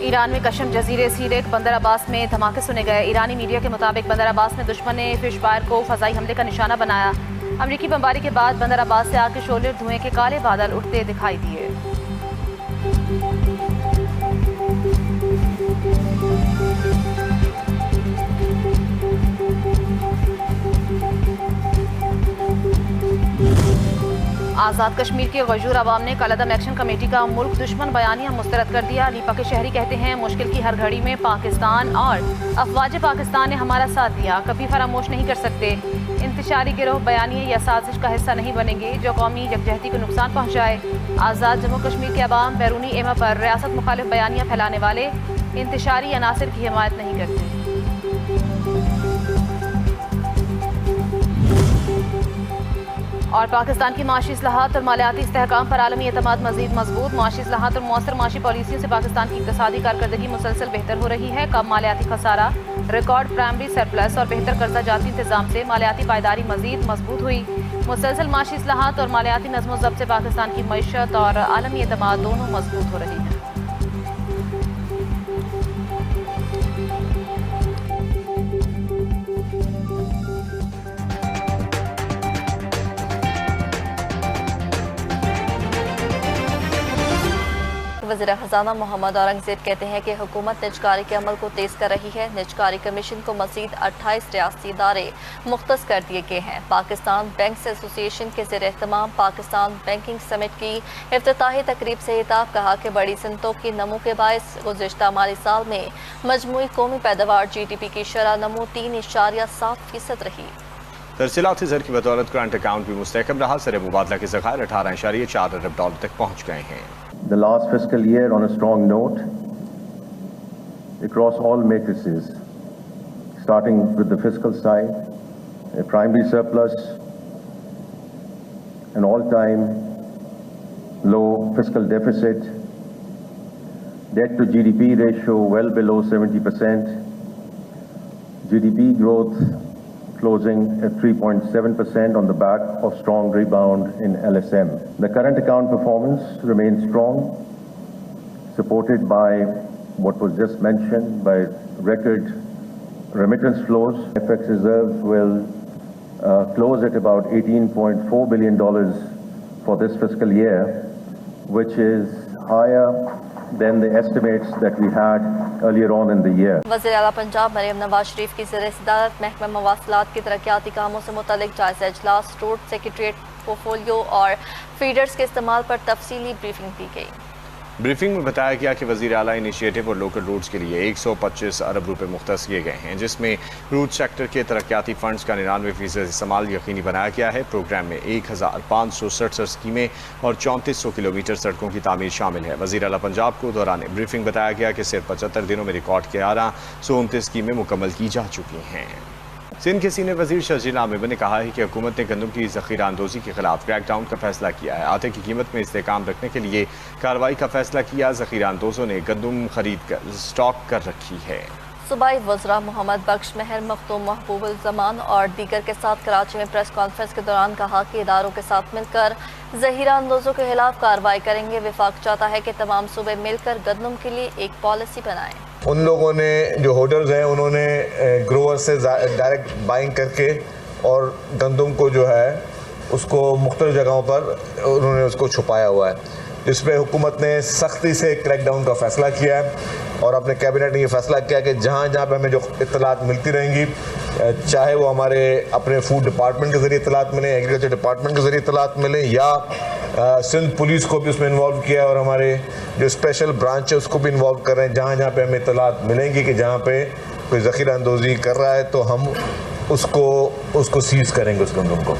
Iran में कशम जजीरे सीरेक बंदर अब्बास में धमाके सुने गए। ईरानी मीडिया के मुताबिक बंदर अब्बास में दुश्मन ने फिश फायर को फजाई हमले का निशाना बनाया। अमरीकी बमबारी के बाद बंदर अब्बास से आग के शोले धुएं के काले बादल उठते दिखाई दिए। आज़ाद कश्मीर के गजूर अवाम ने कलअदम एक्शन कमेटी का मुल्क दुश्मन बयानिया मुस्तरद कर दिया। लीपा के शहरी कहते हैं, मुश्किल की हर घड़ी में पाकिस्तान और अफवाज पाकिस्तान ने हमारा साथ दिया, कभी फरामोश नहीं कर सकते। इंतशारी गिरोह बयानिए या साजिश का हिस्सा नहीं बनेंगे जो कौमी यकजहती को नुकसान पहुँचाए। आज़ाद जम्मू कश्मीर के अवाम बैरूनी एमा पर रियासत मुखालिफ बयानिया फैलाने वाले इंतशारी अनासिर की हिमायत नहीं करते। और पाकिस्तान की माशी इस्लाहात और मालियाती इस्तेहकाम पर आलमी एतमाद मजीद मजबूत। माशी इस्लाहात और मौसर माशी पॉलिसियों से पाकिस्तान की इक़्तिसादी कारकर्दगी मुसलसल बेहतर हो रही है। कम मालियाती खसारा, रिकॉर्ड प्राइमरी सरप्लस और बेहतर कर्जा जाती इंतजाम से मालियाती पायदारी मजीद मजबूत हुई। मुसलसल माशी इस्लाहात और मालियाती नज़्म व ज़ब्त से पाकिस्तान की मईशत और आलमी एतमाद दोनों मजबूत हो रही है। वज़ीर ख़ज़ाना मोहम्मद औरंगज़ेब कहते हैं कि हुकूमत निजकारी के अमल को तेज़ कर रही है। निजकारी कमीशन को मज़ीद 28 रियासती इदारे मुख्तस कर दिए गए हैं। पाकिस्तान बैंक्स एसोसिएशन के ज़ेर एहतमाम पाकिस्तान बैंकिंग समिट की इफ्तिताही तकरीब से खिताब कहा कि बड़ी सनतों की नमू के बायस गुज़िश्ता माली साल में मजमूई कौमी पैदावार GDP की शरह नमू 3.7% रही। तरसीलाती ज़र की बदौलत करंट अकाउंट भी मुस्तहकम रहा। सर मुबादला के ज़खायर $18.4 अरब तक पहुँच गए हैं। The last fiscal year on a strong note across all matrices, starting with the fiscal side, a primary surplus, an all-time low fiscal deficit, debt to GDP ratio well below 70%, GDP growth closing at 3.7% on the back of strong rebound in LSM. The current account performance remains strong, supported by what was just mentioned, by record remittance flows. FX reserves will close at about $18.4 billion for this fiscal year, which is higher than the estimates that we had earlier on in the year. वज़ीर आला पंजाब मरियम नवाज शरीफ की ज़ेर सदारत महकमा मवासिलात की तरक्याती कामों से मुतल्लिक जायज़ा इजलास, रोड सेक्रेटरीट पोर्टफोलियो और फीडर्स के इस्तेमाल पर तफसीली ब्रीफिंग दी गई। ब्रीफिंग में बताया गया कि वज़ीर आला इनिशिएटिव और लोकल रूट्स के लिए 125 अरब रुपए मुख्तस किए गए हैं, जिसमें रूट सेक्टर के तरक्याती फंड्स का 99% इस्तेमाल यकीनी बनाया गया है। प्रोग्राम में 1567 स्कीमें और 3400 किलोमीटर सड़कों की तामीर शामिल है। वज़ीर आला पंजाब को दौरान ब्रीफिंग बताया गया कि सिर्फ 75 दिनों में रिकॉर्ड के 1129 स्कीमें मुकम्मल की जा चुकी हैं। सिंध के सीनियर वजीर शर्जील आमिर ने कहा है कि हुकूमत ने गंदम की ज़ख़ीरा अंदोज़ी के खिलाफ क्रैकडाउन का फैसला किया है। आटे की कीमत में इस्तेहकाम रखने के लिए कार्रवाई का फैसला किया। ज़ख़ीरा अंदोज़ों ने गंदम खरीद कर स्टॉक कर रखी है। सूबाई वज़रा मोहम्मद बख्श महर मखदूम महबूबुल ज़मान और दीगर के साथ कराची में प्रेस कॉन्फ्रेंस के दौरान कहा कि इदारों के साथ मिलकर ज़ख़ीरा अंदोज़ों के खिलाफ कार्रवाई करेंगे। वफाक चाहता है कि तमाम सूबे मिलकर गंदम के लिए एक पॉलिसी बनाएं। उन लोगों ने जो होल्डर्स हैं उन्होंने ग्रोवर से डायरेक्ट बाइंग करके और गंदम को जो है उसको मुख्तलिफ जगहों पर उन्होंने उसको छुपाया हुआ है, जिसमें हुकूमत ने सख्ती से क्रैकडाउन का फ़ैसला किया है। और अपने कैबिनेट ने ये फैसला किया कि जहाँ जहाँ पे हमें जो इत्तलात मिलती रहेंगी, चाहे वो हमारे अपने फूड डिपार्टमेंट के ज़रिए इत्तलात मिले, एग्रीकल्चर डिपार्टमेंट के ज़रिए इत्तलात मिले, या सिंध पुलिस को भी उसमें इन्वॉल्व किया है और हमारे जो स्पेशल ब्रांच है उसको भी इन्वॉल्व कर रहे हैं। जहाँ जहाँ पे हमें इत्तलात मिलेंगी कि जहाँ पे कोई ज़ख़ीरा अंदोज़ी कर रहा है तो हम उसको सीज़ करेंगे उस गंदम को।